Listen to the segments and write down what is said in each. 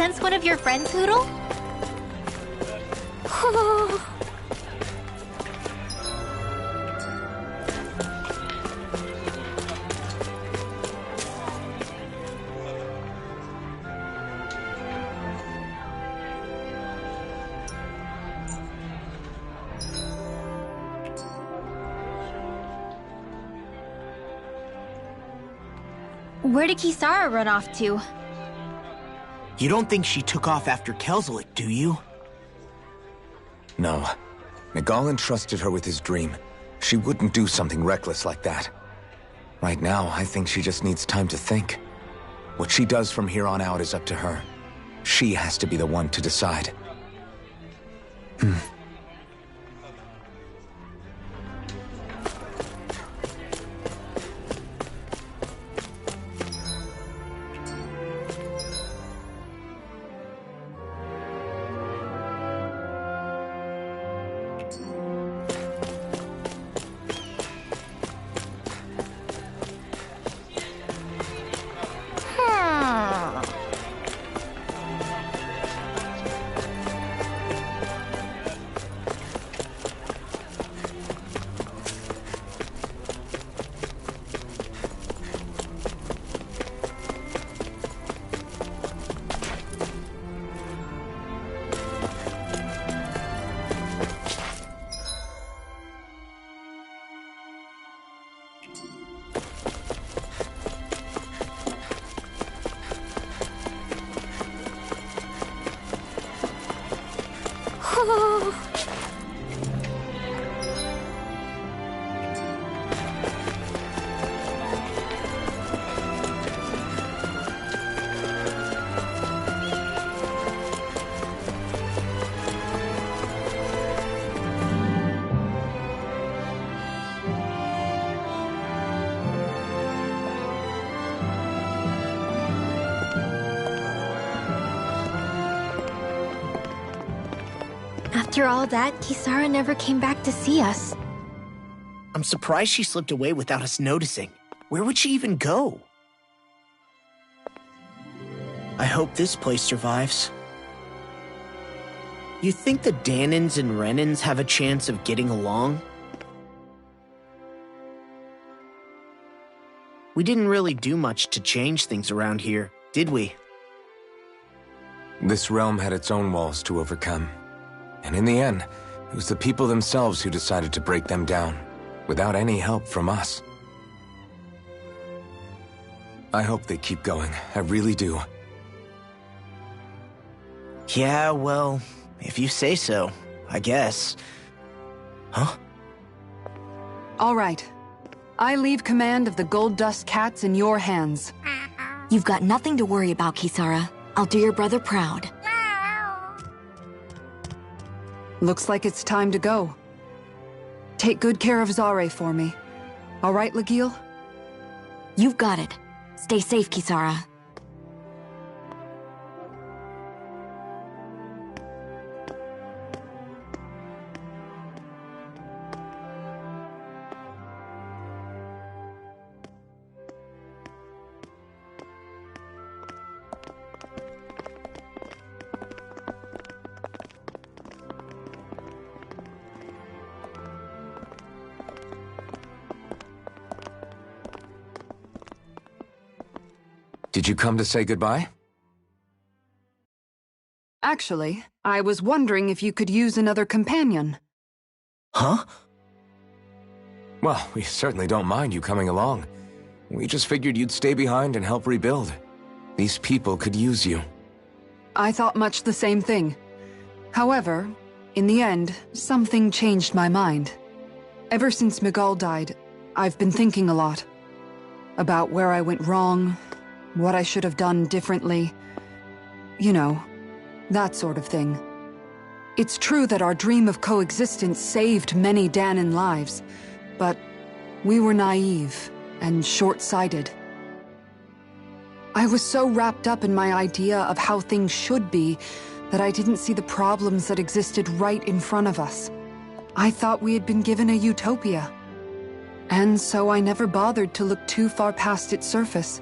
sense one of your friends, Hoodle? Where did Kisara run off to? You don't think she took off after Kelzelik, do you? No. Miguel entrusted her with his dream. She wouldn't do something reckless like that. Right now, I think she just needs time to think. What she does from here on out is up to her. She has to be the one to decide. After all that, Kisara never came back to see us. I'm surprised she slipped away without us noticing. Where would she even go? I hope this place survives. You think the Danins and Renins have a chance of getting along? We didn't really do much to change things around here, did we? This realm had its own walls to overcome. And in the end, it was the people themselves who decided to break them down, without any help from us. I hope they keep going. I really do. Yeah, well, if you say so, I guess. Huh? All right. I leave command of the Gold Dust Cats in your hands. You've got nothing to worry about, Kisara. I'll do your brother proud. Looks like it's time to go. Take good care of Zare for me. All right, Legil? You've got it. Stay safe, Kisara. Did you come to say goodbye? Actually, I was wondering if you could use another companion. Huh? Well, we certainly don't mind you coming along. We just figured you'd stay behind and help rebuild. These people could use you. I thought much the same thing. However, in the end, something changed my mind. Ever since Miguel died, I've been thinking a lot. About where I went wrong, what I should have done differently. You know, that sort of thing. It's true that our dream of coexistence saved many Danin lives, but we were naive and short-sighted. I was so wrapped up in my idea of how things should be that I didn't see the problems that existed right in front of us. I thought we had been given a utopia. And so I never bothered to look too far past its surface.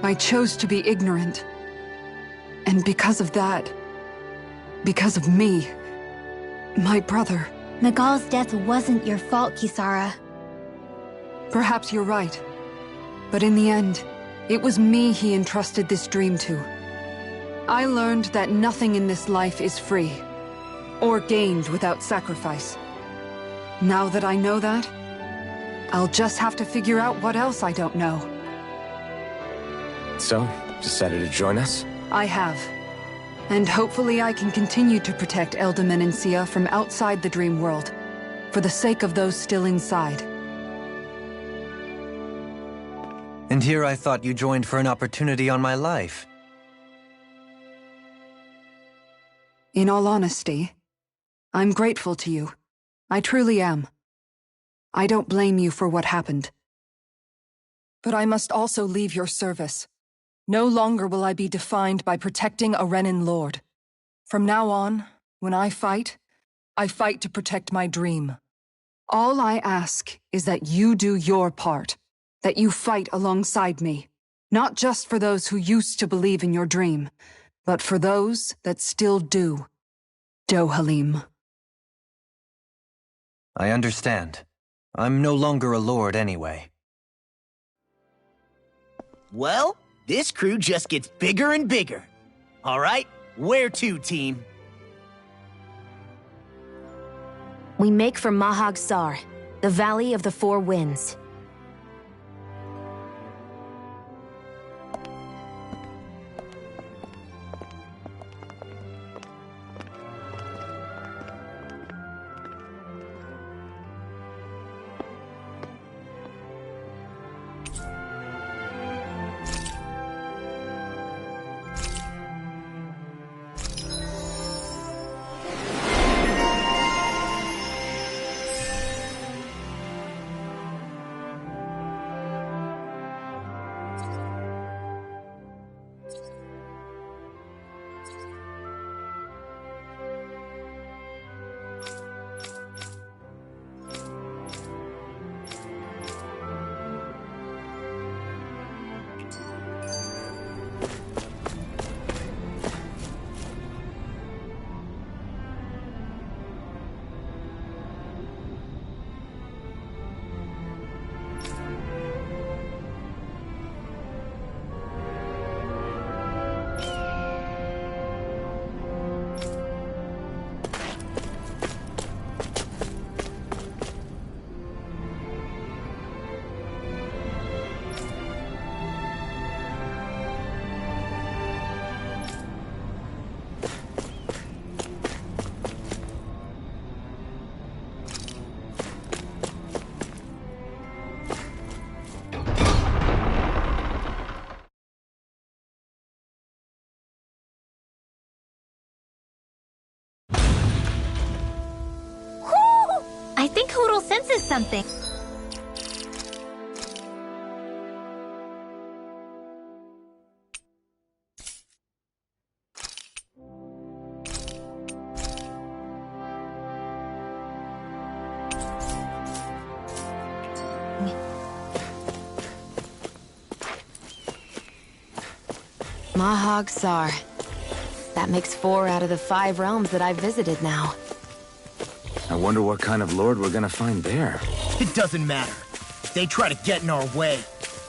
I chose to be ignorant. And because of that, because of me, my brother... Miguel's death wasn't your fault, Kisara. Perhaps you're right. But in the end, it was me he entrusted this dream to. I learned that nothing in this life is free, or gained without sacrifice. Now that I know that, I'll just have to figure out what else I don't know. So, decided to join us? I have. And hopefully I can continue to protect Elda Menencia from outside the dream world, for the sake of those still inside. And here I thought you joined for an opportunity on my life. In all honesty, I'm grateful to you. I truly am. I don't blame you for what happened. But I must also leave your service. No longer will I be defined by protecting a Renin lord. From now on, when I fight to protect my dream. All I ask is that you do your part, that you fight alongside me, not just for those who used to believe in your dream, but for those that still do. Dohalim. I understand. I'm no longer a lord anyway. Well, this crew just gets bigger and bigger. All right, where to, team? We make for Mahag Sar, the Valley of the Four Winds. I think Hoodle senses something. Mahag Sar. That makes 4 out of the 5 realms that I've visited now. I wonder what kind of lord we're gonna find there. It doesn't matter. If they try to get in our way,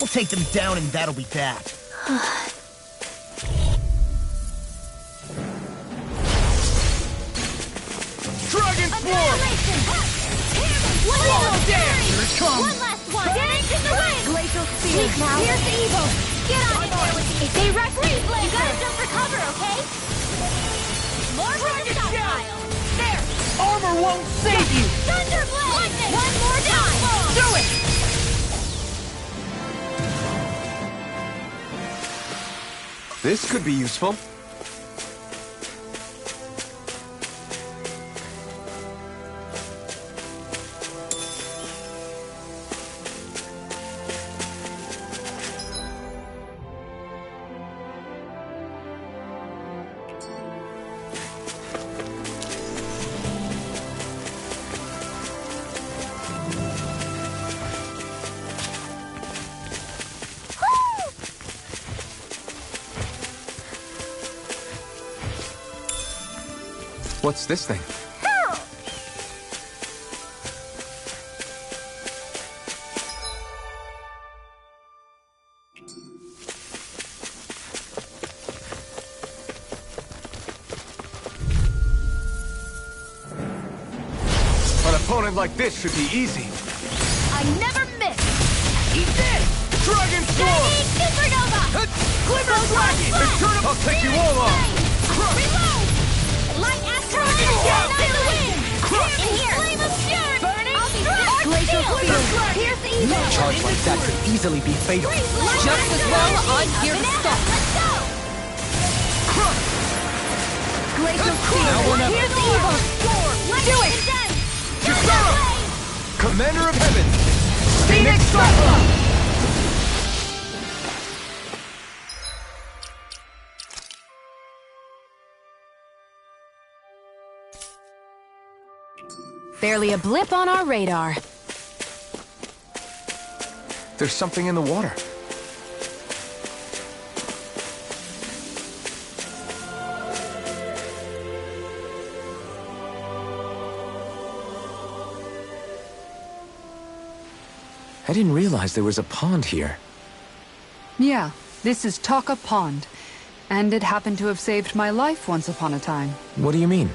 we'll take them down and that'll be that. Dragon Force! One Here it comes! One last one! Dance in the wind! Glacial Spear. Now. Here's the evil! Get on it there with the... If they rush, you gotta jump for cover, okay? More Dragon projectile! There! Armor won't save you! Thunderblade! One more time! Do it! This could be useful. What's this thing? An opponent like this should be easy. I never miss! Eat this! Dragon Storm! Supernova! Glimmer Dragon! I'll take you all on! Reload! Light Asteroid! Deny the wind! In here! Flame of Fury! Burning Strike! Glacial Field! Pierce Evil! Charge like that could easily be fatal. Just as well, I'm here to stop. Let's go! Glacial Field! Pierce Evil! Do it! Commander of Heaven! Phoenix Cyclone! Barely a blip on our radar. There's something in the water. I didn't realize there was a pond here. Yeah, this is Taka Pond. And it happened to have saved my life once upon a time. What do you mean?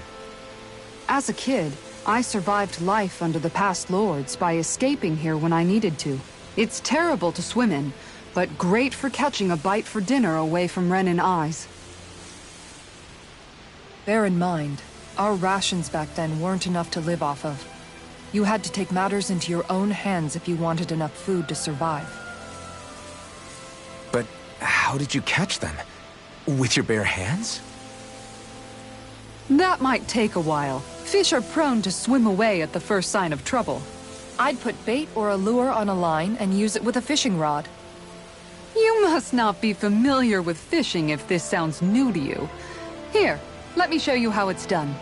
As a kid, I survived life under the past lords by escaping here when I needed to. It's terrible to swim in, but great for catching a bite for dinner away from Renin eyes. Bear in mind, our rations back then weren't enough to live off of. You had to take matters into your own hands if you wanted enough food to survive. But how did you catch them? With your bare hands? That might take a while. Fish are prone to swim away at the first sign of trouble. I'd put bait or a lure on a line and use it with a fishing rod. You must not be familiar with fishing if this sounds new to you. Here, let me show you how it's done.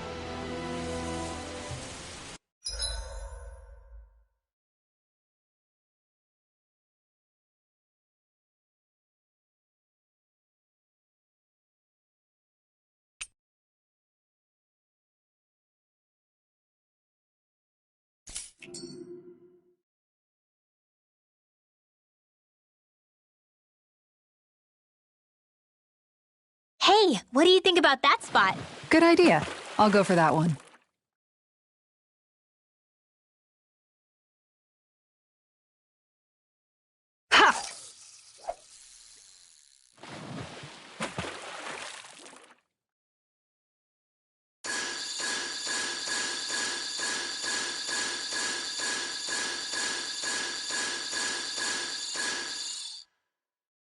Hey, what do you think about that spot? Good idea. I'll go for that one. Ha!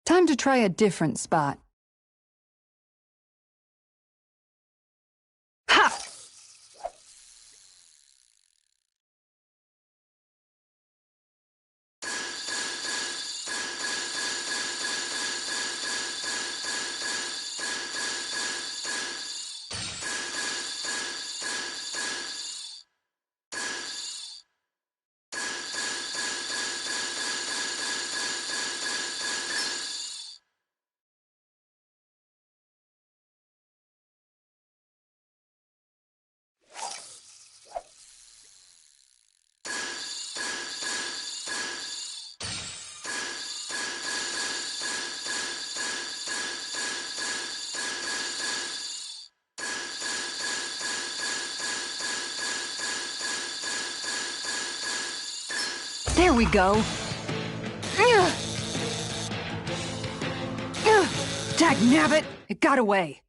Time to try a different spot. Ha! There we go. Dagnabbit! It got away.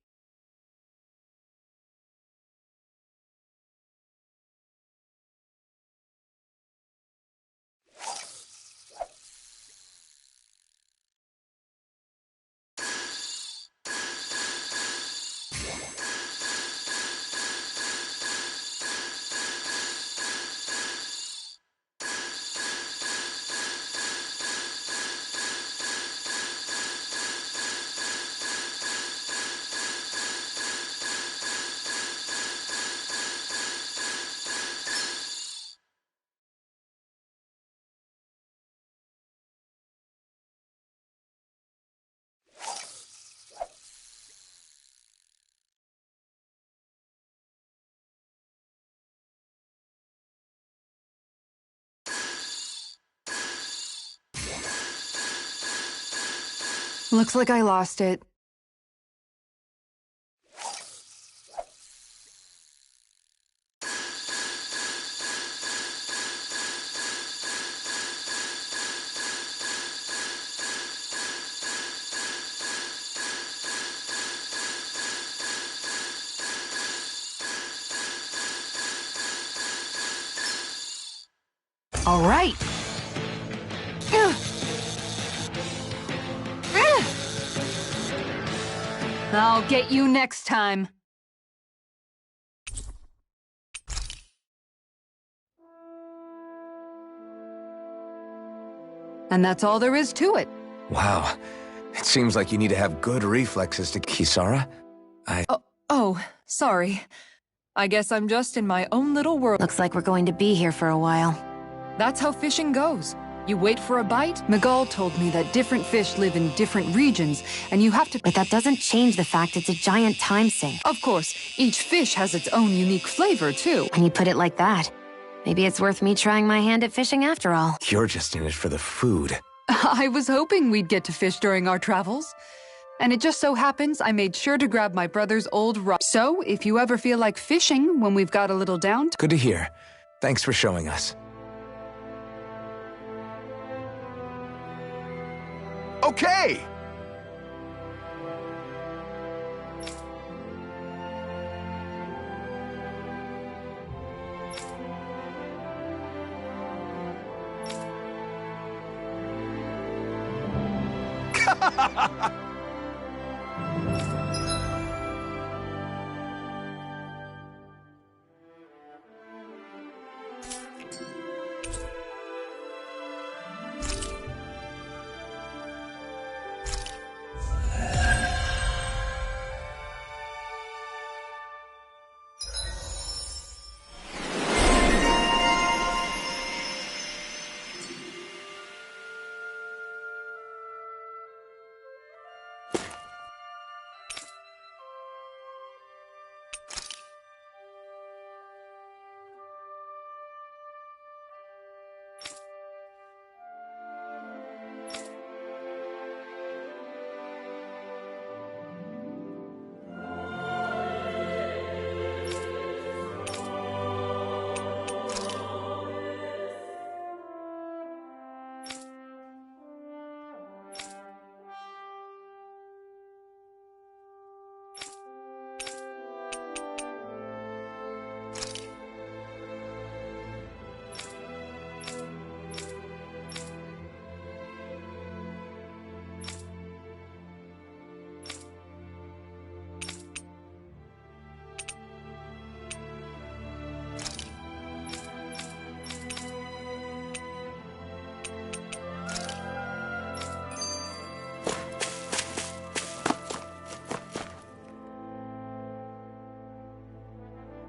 Looks like I lost it. All right. I'll get you next time. And that's all there is to it. Wow. It seems like you need to have good reflexes to Kisara. Oh, sorry. I guess I'm just in my own little world. Looks like we're going to be here for a while. That's how fishing goes. You wait for a bite. Miguel told me that different fish live in different regions, and you have to... But that doesn't change the fact it's a giant time sink. Of course, each fish has its own unique flavor, too. When you put it like that, maybe it's worth me trying my hand at fishing after all. You're just in it for the food. I was hoping we'd get to fish during our travels. And it just so happens I made sure to grab my brother's old rod. So, if you ever feel like fishing when we've got a little downtime... Good to hear. Thanks for showing us. Okay!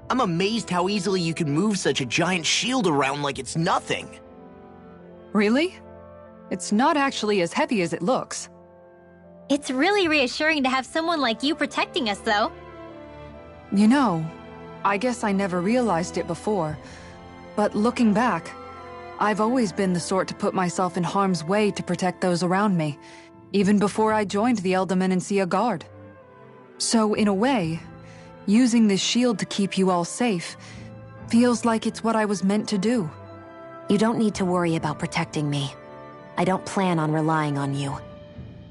I'm amazed how easily you can move such a giant shield around like it's nothing. Really? It's not actually as heavy as it looks. It's really reassuring to have someone like you protecting us, though. You know, I guess I never realized it before, but looking back, I've always been the sort to put myself in harm's way to protect those around me, even before I joined the Elder Guard. So, in a way, using this shield to keep you all safe feels like it's what I was meant to do. You don't need to worry about protecting me. I don't plan on relying on you.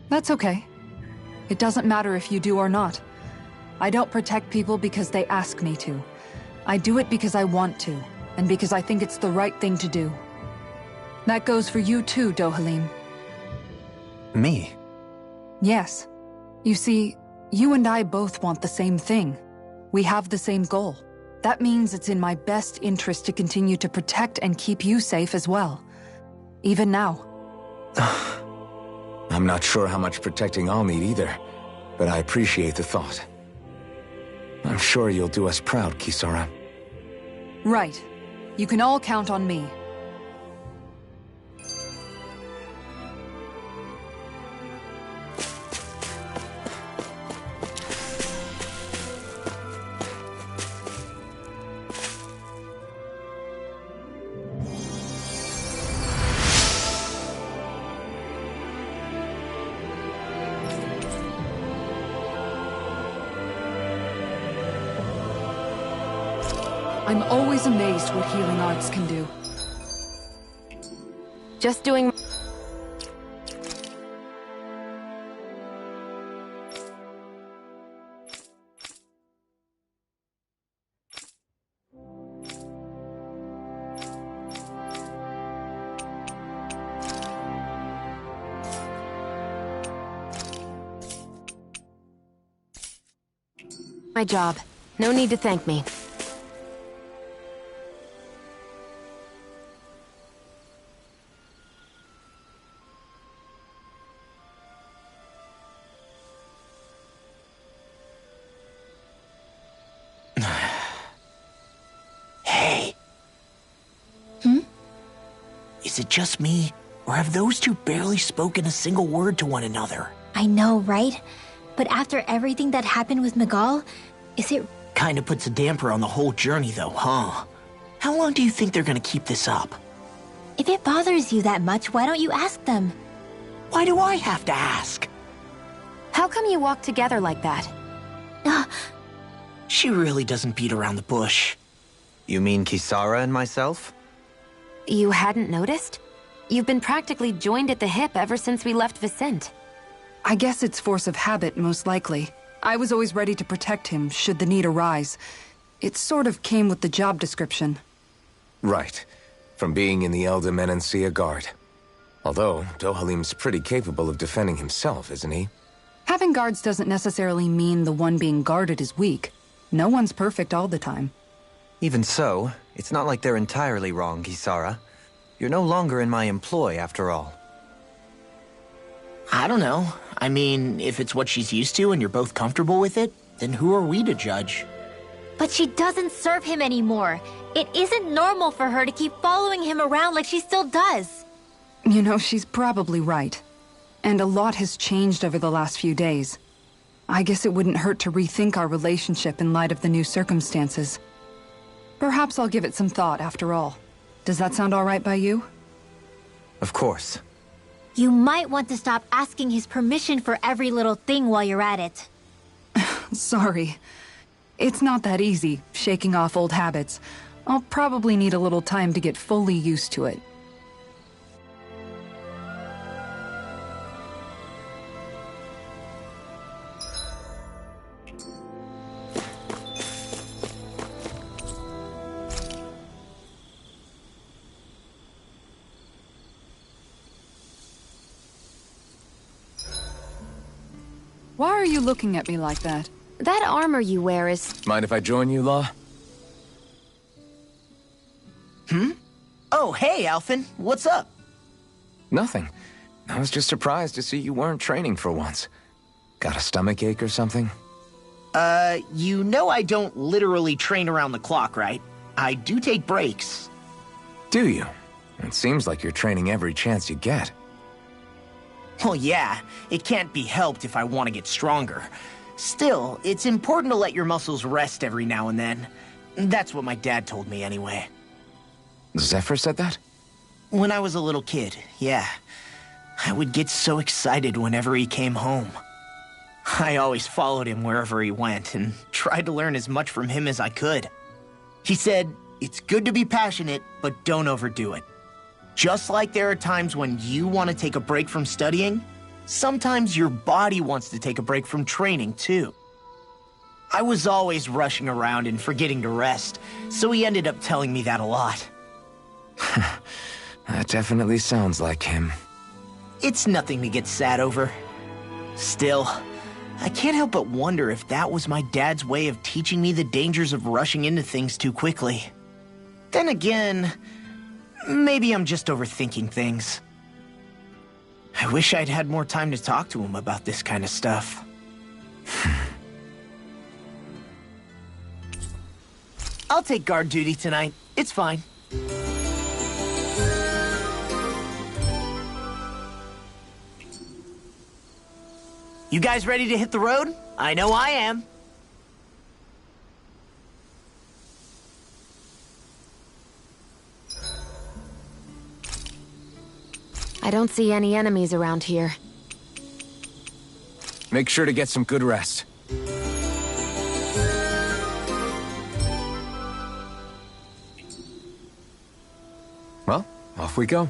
That's okay. It doesn't matter if you do or not. I don't protect people because they ask me to. I do it because I want to, and because I think it's the right thing to do. That goes for you too, Dohalim. Me? Yes. You see, you and I both want the same thing. We have the same goal. That means it's in my best interest to continue to protect and keep you safe as well. Even now. I'm not sure how much protecting I'll need either, but I appreciate the thought. I'm sure you'll do us proud, Kisara. Right. You can all count on me. I'm always amazed what healing arts can do. Just doing... my job. No need to thank me. Hey. Is it just me, or have those two barely spoken a single word to one another? I know, right? But after everything that happened with Miguel, is it... Kinda puts a damper on the whole journey though, huh? How long do you think they're gonna keep this up? If it bothers you that much, why don't you ask them? Why do I have to ask? How come you walk together like that? She really doesn't beat around the bush. You mean Kisara and myself? You hadn't noticed? You've been practically joined at the hip ever since we left Vicente. I guess it's force of habit, most likely. I was always ready to protect him, should the need arise. It sort of came with the job description. Right. From being in the Elder Menancia Guard. Although, Dohalim's pretty capable of defending himself, isn't he? Having guards doesn't necessarily mean the one being guarded is weak. No one's perfect all the time. Even so, it's not like they're entirely wrong, Kisara. You're no longer in my employ, after all. I don't know. I mean, if it's what she's used to and you're both comfortable with it, then who are we to judge? But she doesn't serve him anymore. It isn't normal for her to keep following him around like she still does. You know, she's probably right. And a lot has changed over the last few days. I guess it wouldn't hurt to rethink our relationship in light of the new circumstances. Perhaps I'll give it some thought after all. Does that sound all right by you? Of course. You might want to stop asking his permission for every little thing while you're at it. Sorry. It's not that easy, shaking off old habits. I'll probably need a little time to get fully used to it. Why are you looking at me like that? That armor you wear is... Mind if I join you, Law? Oh, hey, Alphen. What's up? Nothing. I was just surprised to see you weren't training for once. Got a stomachache or something? You know I don't literally train around the clock, right? I do take breaks. Do you? It seems like you're training every chance you get. Well, yeah, it can't be helped if I want to get stronger. Still, it's important to let your muscles rest every now and then. That's what my dad told me anyway. Zephyr said that? When I was a little kid, yeah. I would get so excited whenever he came home. I always followed him wherever he went and tried to learn as much from him as I could. He said, it's good to be passionate, but don't overdo it. Just like there are times when you want to take a break from studying, sometimes your body wants to take a break from training, too. I was always rushing around and forgetting to rest, so he ended up telling me that a lot. That definitely sounds like him. It's nothing to get sad over. Still, I can't help but wonder if that was my dad's way of teaching me the dangers of rushing into things too quickly. Then again, maybe I'm just overthinking things. I wish I'd had more time to talk to him about this kind of stuff. I'll take guard duty tonight. It's fine. You guys ready to hit the road? I know I am. I don't see any enemies around here. Make sure to get some good rest. Well, off we go.